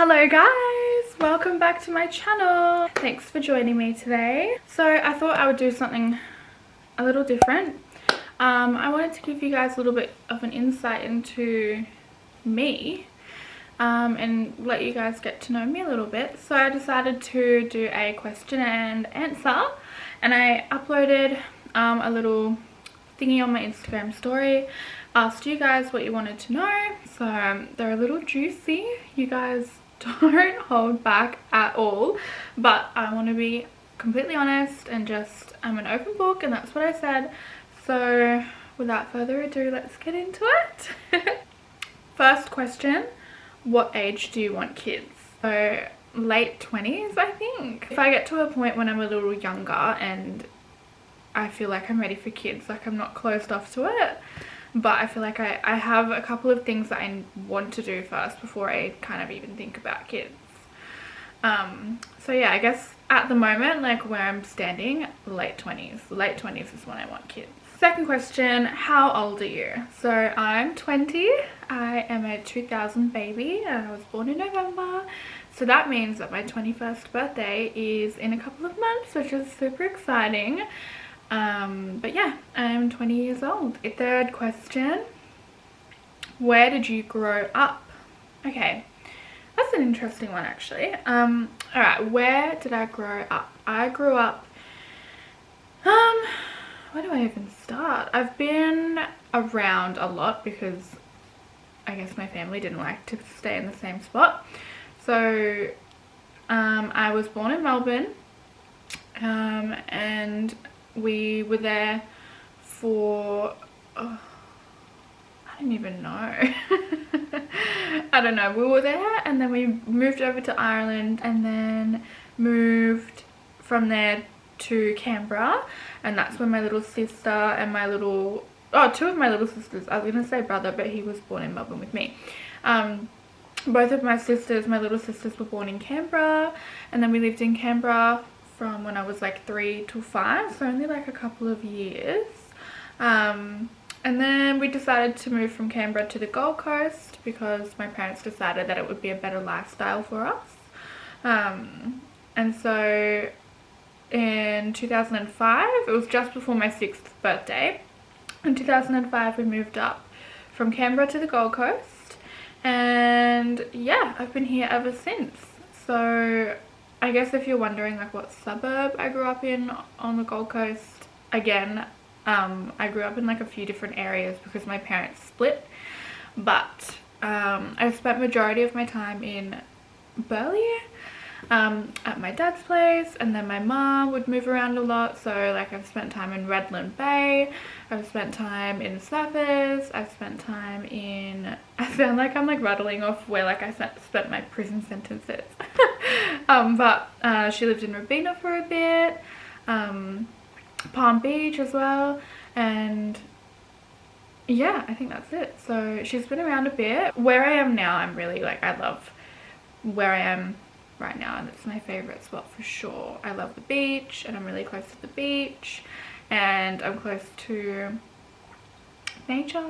Hello guys, welcome back to my channel. Thanks for joining me today. So I thought I would do something a little different. I wanted to give you guys a little bit of an insight into me and let you guys get to know me a little bit. So I decided to do a question and answer, and I uploaded a little thingy on my Instagram story. Asked you guys what you wanted to know, so they're a little juicy. You guys don't hold back at all, but I want to be completely honest and just, I'm an open book, and that's what I said. So without further ado, let's get into it. First question, what age do you want kids? So late 20s, I think. If I get to a point when I'm a little younger and I feel like I'm ready for kids, like I'm not closed off to it, but I feel like I have a couple of things that I want to do first before I kind of even think about kids. So yeah, I guess at the moment, like where I'm standing, late 20s. Late 20s is when I want kids. Second question, how old are you? So I'm 20. I am a 2000 baby and I was born in November. So that means that my 21st birthday is in a couple of months, which is super exciting. But yeah, I'm 20 years old. Third question, where did you grow up? Okay, that's an interesting one actually. Alright, where did I grow up? I grew up, where do I even start? I've been around a lot because I guess my family didn't like to stay in the same spot. So I was born in Melbourne, and we were there for, I don't even know. I don't know. We were there and then we moved over to Ireland and then moved from there to Canberra, and that's when my little sister and my little, two of my little sisters, I was going to say brother, but he was born in Melbourne with me. Both of my sisters, my little sisters, were born in Canberra, and then we lived in Canberra from when I was like 3 to 5, so only like a couple of years. And then we decided to move from Canberra to the Gold Coast because my parents decided that it would be a better lifestyle for us. And so in 2005, it was just before my 6th birthday, in 2005 we moved up from Canberra to the Gold Coast, and yeah, I've been here ever since. So I guess if you're wondering like what suburb I grew up in on the Gold Coast, again, I grew up in like a few different areas because my parents split, but I spent majority of my time in Burleigh at my dad's place, and then my mom would move around a lot. So like I've spent time in Redland Bay, I've spent time in Surfers, I've spent time in, I sound like I'm like rattling off where like I spent my prison sentences. But she lived in Robina for a bit, Palm Beach as well, and yeah, I think that's it. So she's been around a bit. Where I am now, I'm really like, I love where I am right now, and it's my favorite spot for sure. I love the beach, and I'm really close to the beach, and I'm close to nature.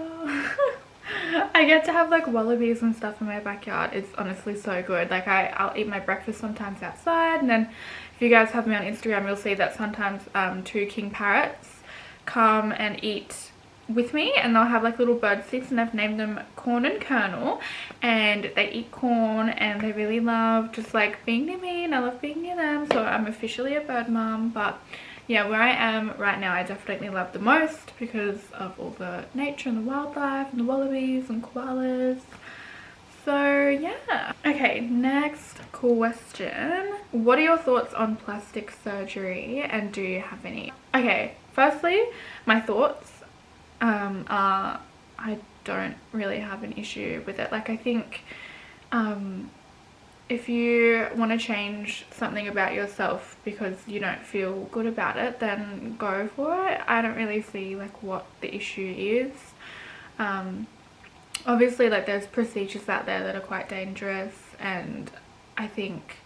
I get to have like wallabies and stuff in my backyard. It's honestly so good. Like I'll eat my breakfast sometimes outside, and then if you guys have me on Instagram, you'll see that sometimes 2 king parrots come and eat with me, and they'll have like little bird sticks, and I've named them Corn and Kernel, and they eat corn and they really love just like being near me, and I love being near them. So I'm officially a bird mom. But yeah, where I am right now I definitely love the most because of all the nature and the wildlife and the wallabies and koalas. So yeah. Okay, next question. What are your thoughts on plastic surgery, and do you have any? Okay, firstly, my thoughts are I don't really have an issue with it. Like I think if you want to change something about yourself because you don't feel good about it, then go for it. I don't really see like what the issue is. Obviously like there's procedures out there that are quite dangerous, and I think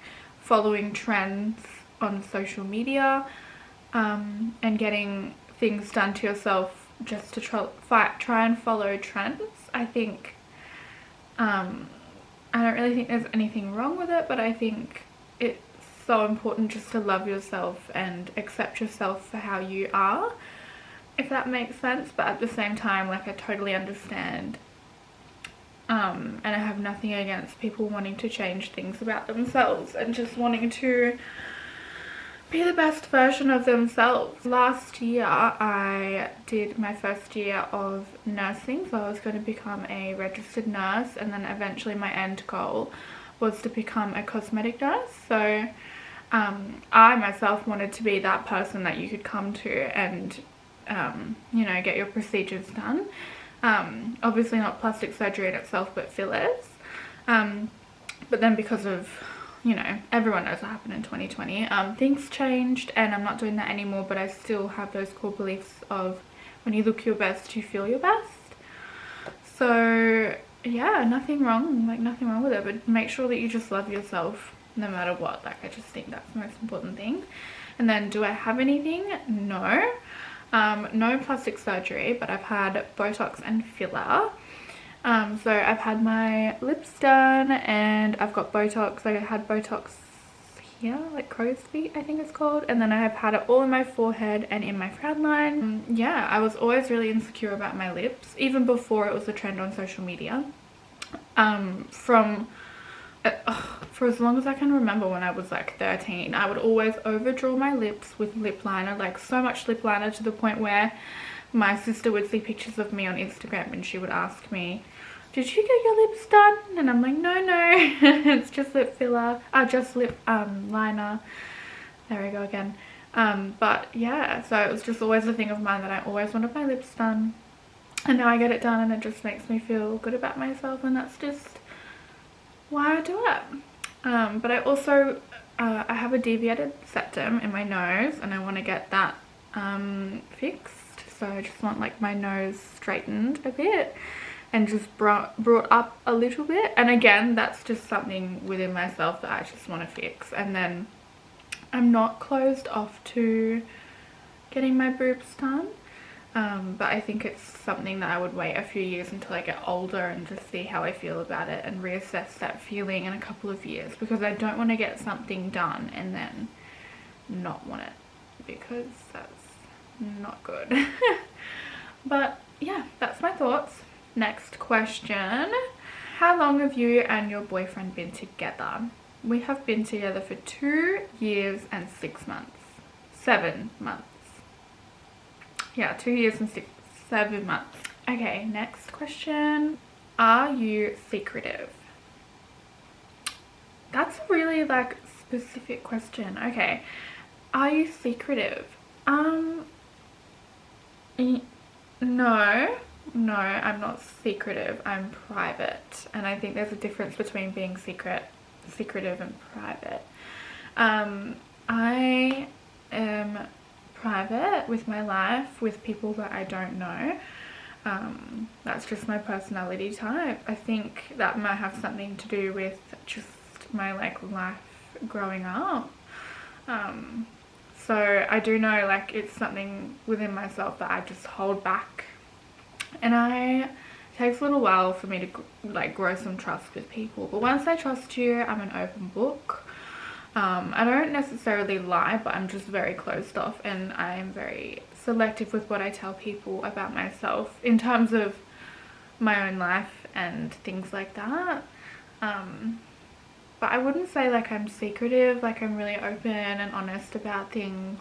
following trends on social media and getting things done to yourself just to try and follow trends, I think I don't really think there's anything wrong with it, but I think it's so important just to love yourself and accept yourself for how you are, if that makes sense. But at the same time, like, I totally understand, and I have nothing against people wanting to change things about themselves and just wanting to be the best version of themselves. Last year I did my first year of nursing, so I was going to become a registered nurse, and then eventually my end goal was to become a cosmetic nurse. So I myself wanted to be that person that you could come to and you know, get your procedures done. Obviously not plastic surgery in itself, but fillers. But then because of, you know, everyone knows what happened in 2020, things changed and I'm not doing that anymore, but I still have those core beliefs of when you look your best, you feel your best. So yeah, nothing wrong with it, but make sure that you just love yourself no matter what. Like, I just think that's the most important thing. And then, do I have anything? No. No plastic surgery, but I've had Botox and filler. So I've had my lips done and I've got Botox. Like, I had Botox here, like crow's feet I think it's called, and then I have had it all in my forehead and in my frown line. Yeah, I was always really insecure about my lips, even before it was a trend on social media. For as long as I can remember, when I was like 13, I would always overdraw my lips with lip liner, like so much lip liner, to the point where my sister would see pictures of me on Instagram and she would ask me, did you get your lips done? And I'm like, no, it's just lip filler, just lip liner. There we go again. But yeah, so it was just always a thing of mine that I always wanted my lips done, and now I get it done and it just makes me feel good about myself, and that's just why I do it. But I also I have a deviated septum in my nose and I want to get that fixed. So I just want like my nose straightened a bit and just brought up a little bit. And again, that's just something within myself that I just want to fix. And then I'm not closed off to getting my boobs done, but I think it's something that I would wait a few years until I get older and just see how I feel about it and reassess that feeling in a couple of years, because I don't want to get something done and then not want it, because that's not good. But yeah, that's my thoughts. Next question. How long have you and your boyfriend been together? We have been together for 2 years and 6 months. 7 months. Yeah, 2 years and 7 months. Okay, next question. Are you secretive? That's a really like specific question. Okay. Are you secretive? No, I'm not secretive. I'm private. And I think there's a difference between being secretive and private. I am private with my life, with people that I don't know. That's just my personality type. I think that might have something to do with just my like life growing up. So I do know like it's something within myself that I just hold back, and it takes a little while for me to like grow some trust with people. But once I trust you, I'm an open book. I don't necessarily lie, but I'm just very closed off, and I am very selective with what I tell people about myself in terms of my own life and things like that. But I wouldn't say like I'm secretive, like I'm really open and honest about things.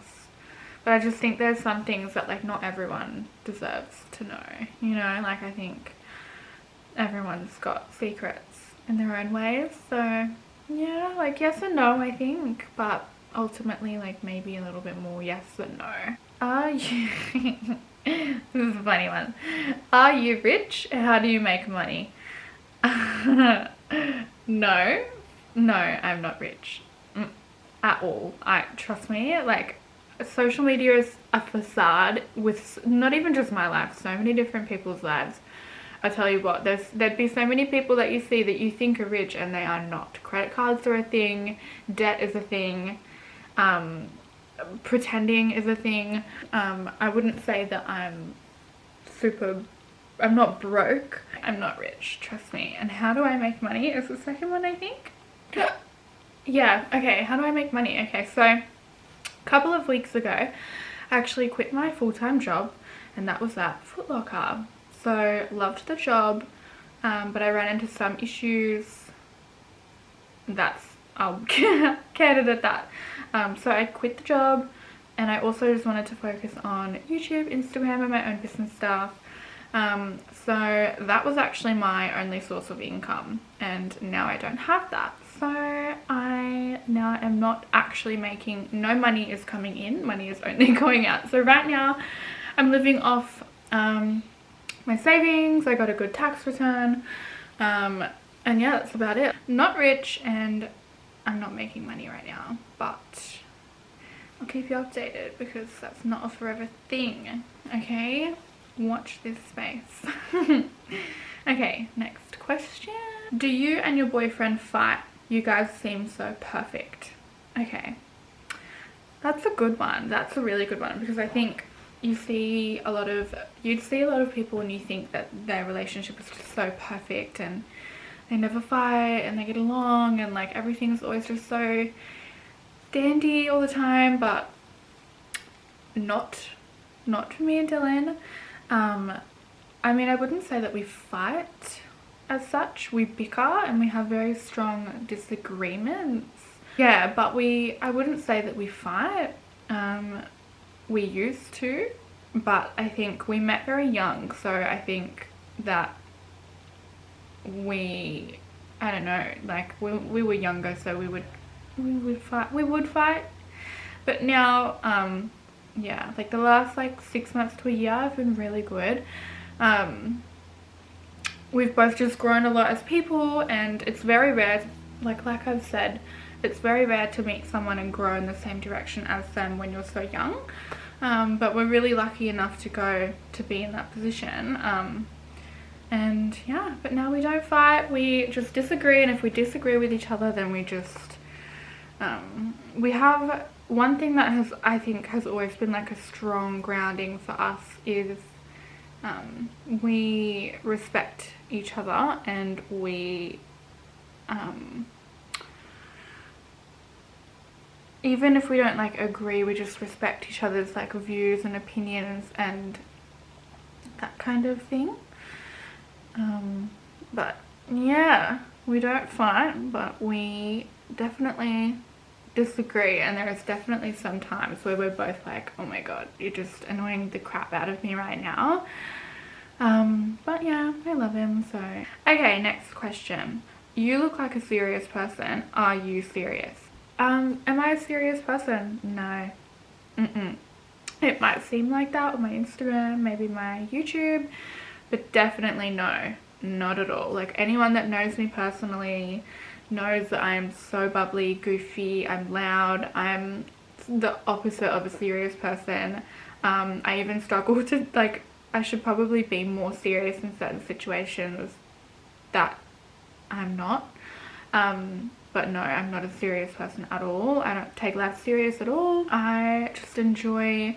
But I just think there's some things that like not everyone deserves to know, you know, like I think everyone's got secrets in their own ways. So yeah, like yes and no, I think, but ultimately like maybe a little bit more yes than no. Are you this is a funny one. Are you rich? How do you make money? No, I'm not rich at all. Trust me, like social media is a facade with not even just my life, so many different people's lives. I tell you what, there'd be so many people that you see that you think are rich and they are not. Credit cards are a thing, debt is a thing, pretending is a thing. I wouldn't say that I'm super I'm not broke. I'm not rich, trust me. And how do I make money is the second one, I think. Yeah, okay, how do I make money? Okay, so a couple of weeks ago, I actually quit my full-time job, and that was at Foot Locker. So loved the job, but I ran into some issues. I'll get it at that. So I quit the job, and I also just wanted to focus on YouTube, Instagram, and my own business stuff. So that was actually my only source of income, and now I don't have that. So I now am not actually making, no money is coming in, money is only going out. So right now I'm living off my savings. I got a good tax return, and yeah, that's about it. Not rich, and I'm not making money right now, but I'll keep you updated because that's not a forever thing, okay? Watch this space. Okay, next question. Do you and your boyfriend fight? You guys seem so perfect. Okay, that's a good one. That's a really good one, because I think you'd see a lot of people and you think that their relationship is just so perfect and they never fight and they get along and like everything's always just so dandy all the time, but not for me and Dylan. I mean, I wouldn't say that we fight as such. We bicker and we have very strong disagreements. Yeah, but I wouldn't say that we fight. We used to, but I think we met very young, so I think that I don't know, like we were younger, so we would fight. But now, yeah, like the last like 6 months to a year have been really good. We've both just grown a lot as people, and it's very rare, like I've said, it's very rare to meet someone and grow in the same direction as them when you're so young. But we're really lucky enough to be in that position. And yeah, but now we don't fight, we just disagree, and if we disagree with each other, then we just we have one thing that I think has always been like a strong grounding for us is we respect each other, and we even if we don't like agree, we just respect each other's like views and opinions and that kind of thing. But yeah, we don't fight, but we definitely disagree, and there is definitely some times where we're both like, oh my god, you're just annoying the crap out of me right now. But yeah, I love him. So okay, next question. You look like a serious person. Are you serious? Am I a serious person? No. It might seem like that on my Instagram, maybe my YouTube, but definitely no, not at all. Like anyone that knows me personally knows that I'm so bubbly, goofy, I'm loud, I'm the opposite of a serious person. I even struggle to, like, I should probably be more serious in certain situations that I'm not. But no, I'm not a serious person at all. I don't take life serious at all. I just enjoy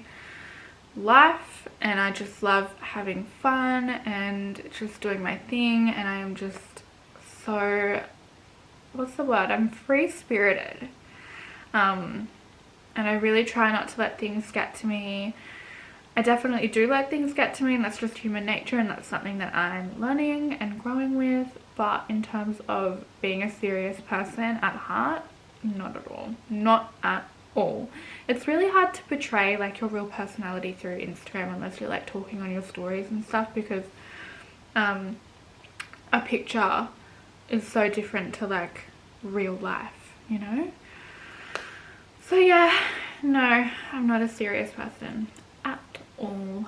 life, and I just love having fun and just doing my thing, and I am just so, what's the word? I'm free-spirited. And I really try not to let things get to me. I definitely do let things get to me, and that's just human nature, and that's something that I'm learning and growing with. But in terms of being a serious person at heart, not at all. Not at all. It's really hard to portray like your real personality through Instagram unless you're like talking on your stories and stuff, because a picture is so different to like real life, you know? So yeah, no, I'm not a serious person at all.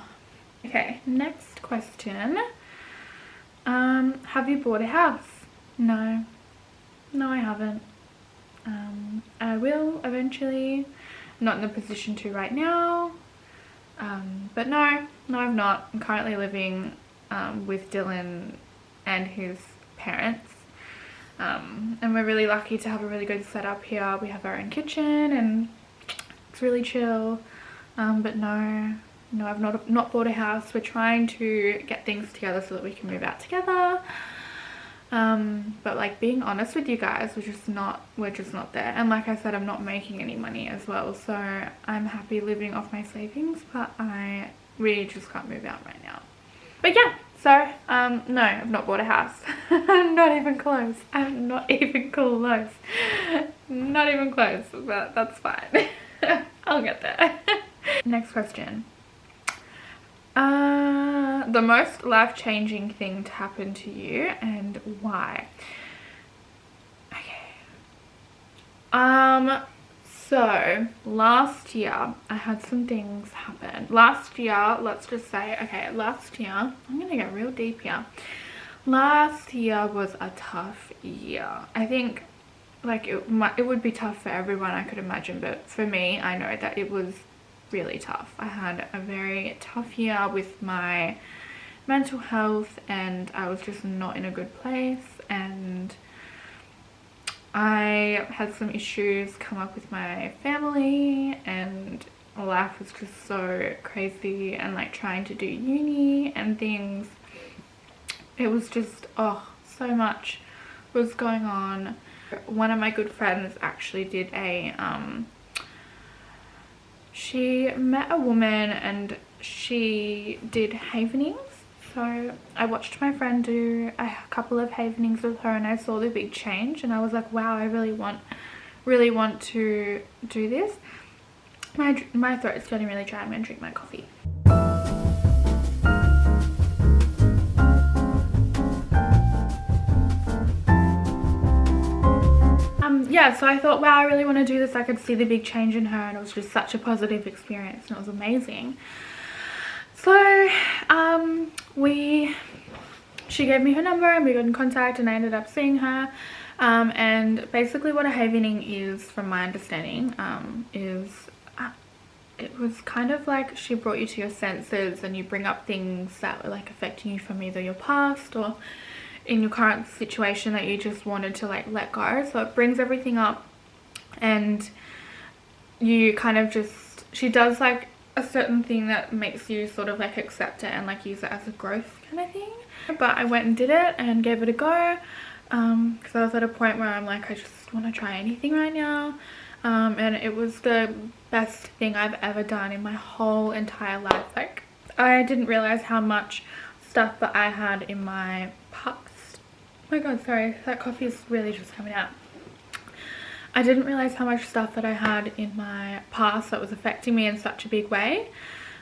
Okay, next question. Have you bought a house? No, I haven't. I will eventually, not in the position to right now, but no, I've not. I'm currently living with Dylan and his parents, and we're really lucky to have a really good setup here. We have our own kitchen and it's really chill, but no, No, I've not bought a house. We're trying to get things together so that we can move out together. But like, being honest with you guys, we're just not there. And like I said, I'm not making any money as well, so I'm happy living off my savings, but I really just can't move out right now. But yeah, so no, I've not bought a house. Not even close. I'm not even close. Not even close, but that's fine. I'll get there. Next question. The most life-changing thing to happen to you and why? Okay. So last year I had some things happen. Last year, let's just say, okay, last year, I'm gonna get real deep here. Last year was a tough year. I think like it would be tough for everyone, I could imagine, but for me, I know that it was really tough. I had a very tough year with my mental health, and I was just not in a good place, and I had some issues come up with my family, and life was just so crazy, and like trying to do uni and things, it was just, oh, so much was going on. One of my good friends actually did a she met a woman and she did havenings. So I watched my friend do a couple of havenings with her, and I saw the big change, and I was like, wow, I really want to do this. My throat's getting really dry. I'm gonna drink my coffee. Yeah, so I thought, wow, I really want to do this. I could see the big change in her, and it was just such a positive experience, and it was amazing. So she gave me her number, and we got in contact, and I ended up seeing her. And basically what a havening is, from my understanding, is it was kind of like she brought you to your senses, and you bring up things that were like affecting you from either your past or in your current situation that you just wanted to like let go. So it brings everything up, and you kind of just, she does like a certain thing that makes you sort of like accept it and like use it as a growth kind of thing. But I went and did it and gave it a go, because I was at a point where I'm like, I just want to try anything right now. And it was the best thing I've ever done in my whole entire life. Like, I didn't realize how much stuff that I had in my past. Oh my god, sorry, that coffee is really just coming out. I didn't realize how much stuff that I had in my past that was affecting me in such a big way.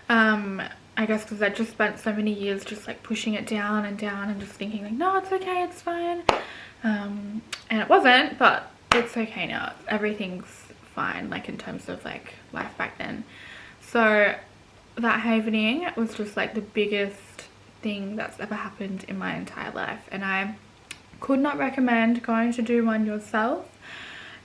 I guess because I just spent so many years just like pushing it down and down and just thinking like, no, it's okay, it's fine. And it wasn't, but it's okay now. Everything's fine, like in terms of like life back then. So that havening was just like the biggest thing that's ever happened in my entire life, and I could not recommend going to do one yourself.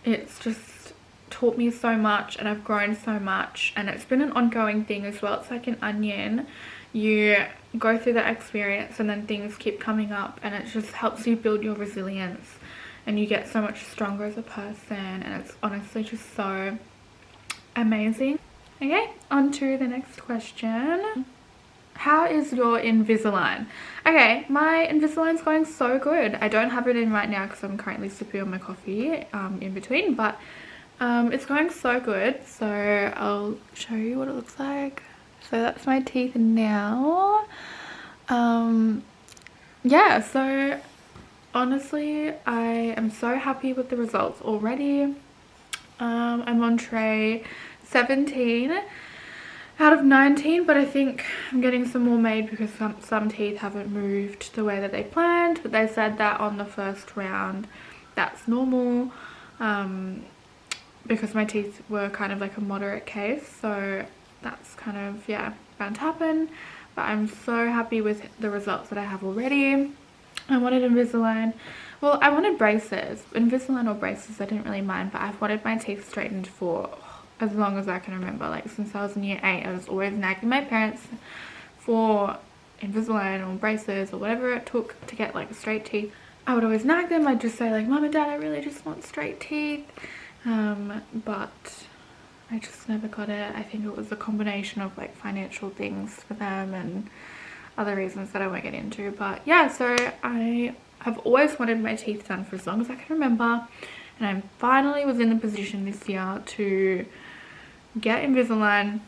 It's just taught me so much, and I've grown so much, and it's been an ongoing thing as well. It's like an onion. You go through that experience, and then things keep coming up, and it just helps you build your resilience, and you get so much stronger as a person, and it's honestly just so amazing. Okay, on to the next question. How is your Invisalign? Okay, my Invisalign's going so good. I don't have it in right now because I'm currently sipping on my coffee in between, but it's going so good. So I'll show you what it looks like. So that's my teeth now. Yeah, so honestly, I am so happy with the results already. I'm on tray 17 out of 19, but I think I'm getting some more made because some teeth haven't moved the way that they planned, but they said that on the first round that's normal, because my teeth were kind of like a moderate case, so that's kind of, yeah, bound to happen. But I'm so happy with the results that I have already. I wanted Invisalign. Well, I wanted braces. Invisalign or braces, I didn't really mind, but I've wanted my teeth straightened for as long as I can remember. Like since I was in year 8, I was always nagging my parents for Invisalign or braces or whatever it took to get like straight teeth. I would always nag them. I'd just say like, Mom and Dad, I really just want straight teeth. But I just never got it. I think it was a combination of like financial things for them and other reasons that I won't get into. But yeah, so I have always wanted my teeth done for as long as I can remember, and I finally was in the position this year to get Invisalign.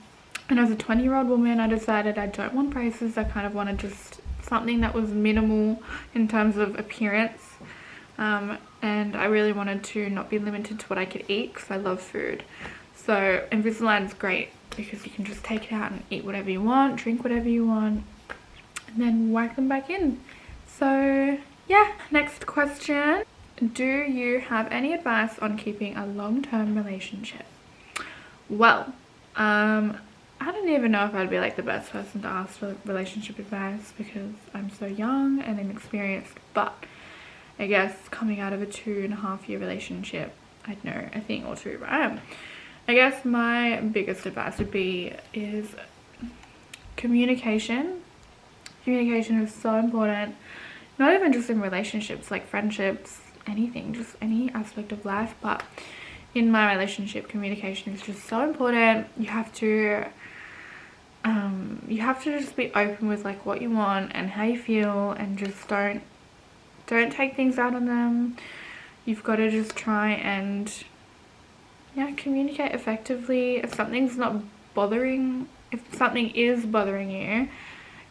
And as a 20-year-old woman, I decided I don't want braces. I kind of wanted just something that was minimal in terms of appearance, and I really wanted to not be limited to what I could eat because I love food. So Invisalign's great because you can just take it out and eat whatever you want, drink whatever you want, and then whack them back in. So yeah, next question. Do you have any advice on keeping a long-term relationship? Well, I don't even know if I'd be like the best person to ask for relationship advice because I'm so young and inexperienced, but I guess coming out of a 2.5-year relationship, I'd know a thing or two, right? I guess my biggest advice would be is communication. Communication is so important, not even just in relationships, like friendships, anything, just any aspect of life. But in my relationship, communication is just so important. You have to just be open with like what you want and how you feel, and just don't take things out on them. You've got to just try and communicate effectively. If something is bothering you,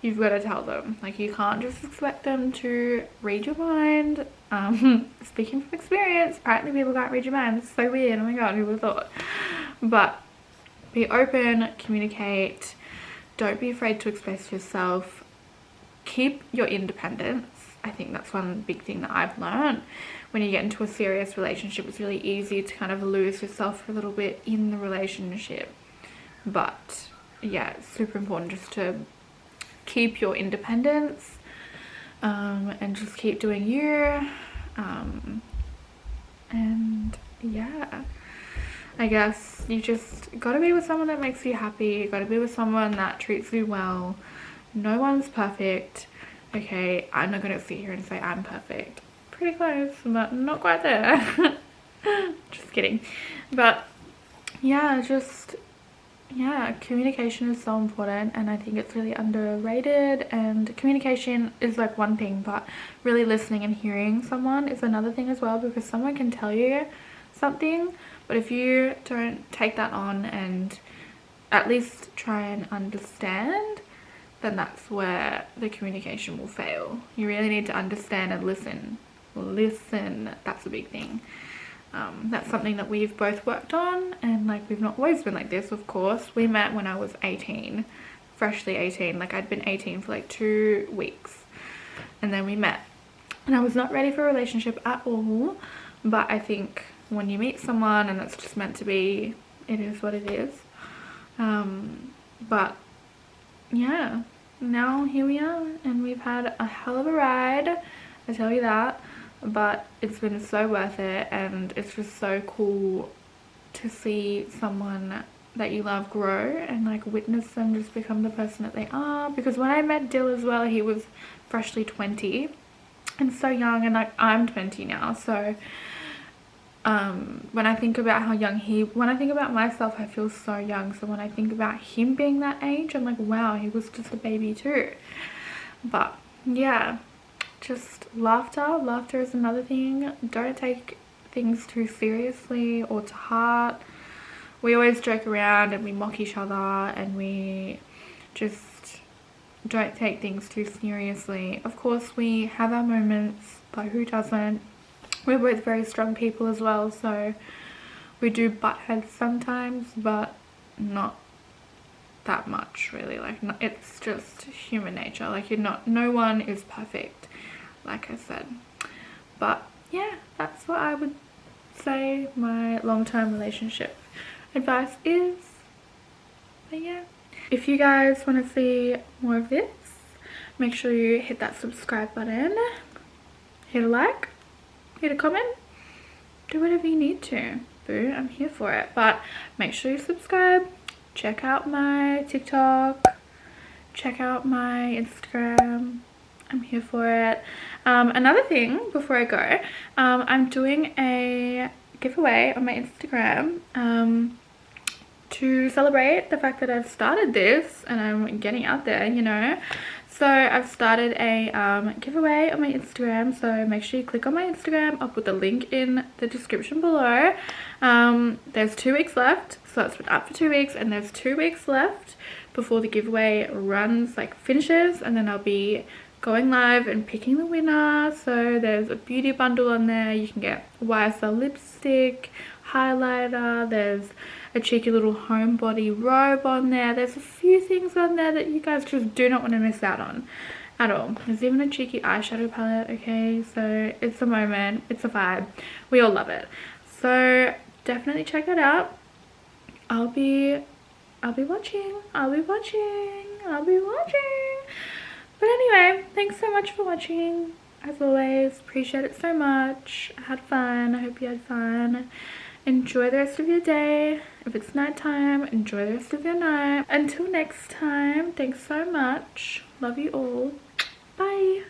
you've got to tell them. Like, you can't just expect them to read your mind. Speaking from experience, apparently people can't read your mind. It's so weird. Oh my god, who would have thought? But be open, communicate, don't be afraid to express yourself, keep your independence. I think that's one big thing that I've learned. When you get into a serious relationship, it's really easy to kind of lose yourself for a little bit in the relationship. But yeah, it's super important just to keep your independence, and just keep doing you, and yeah, I guess you just gotta be with someone that makes you happy. You gotta be with someone that treats you well. No one's perfect. Okay, I'm not gonna sit here and say I'm perfect. Pretty close, but not quite there. Just kidding. But yeah, communication is so important, and I think it's really underrated. And communication is like one thing, but really listening and hearing someone is another thing as well, because someone can tell you something, but if you don't take that on and at least try and understand, then that's where the communication will fail. You really need to understand and listen. That's a big thing. That's something that we've both worked on, and like, we've not always been like this, of course. We met when I was 18, freshly 18. Like, I'd been 18 for like 2 weeks, and then we met, and I was not ready for a relationship at all. But I think when you meet someone and it's just meant to be, it is what it is. But yeah, now here we are, and we've had a hell of a ride, I tell you that. But it's been so worth it, and it's just so cool to see someone that you love grow and like witness them just become the person that they are. Because when I met Dill as well, he was freshly 20 and so young, and like, I'm 20 now. So when I think about when I think about myself, I feel so young. So when I think about him being that age, I'm like, wow, he was just a baby too. But yeah, just laughter is another thing. Don't take things too seriously or to heart. We always joke around and we mock each other, and we just don't take things too seriously. Of course, we have our moments, but who doesn't? We're both very strong people as well, so we do butt heads sometimes, but not that much really. Like, it's just human nature. Like, no one is perfect, like I said. But yeah, that's what I would say my long-term relationship advice is. But yeah, if you guys want to see more of this, make sure you hit that subscribe button, hit a like, hit a comment, do whatever you need to. Boo, I'm here for it. But make sure you subscribe, check out my TikTok, check out my Instagram. I'm here for it. Another thing before I go, I'm doing a giveaway on my Instagram to celebrate the fact that I've started this and I'm getting out there, you know. So I've started a giveaway on my Instagram, so make sure you click on my Instagram. I'll put the link in the description below. There's 2 weeks left, so it's been up for 2 weeks, and there's 2 weeks left before the giveaway runs, like finishes, and then I'll be going live and picking the winner. So there's a beauty bundle on there. You can get YSL lipstick, highlighter, there's a cheeky little homebody robe on there. There's a few things on there that you guys just do not want to miss out on at all. There's even a cheeky eyeshadow palette, okay? So it's a moment, it's a vibe. We all love it. So definitely check that out. I'll be watching. But anyway, thanks so much for watching. As always, appreciate it so much. I had fun. I hope you had fun. Enjoy the rest of your day. If it's nighttime, enjoy the rest of your night. Until next time, thanks so much. Love you all. Bye.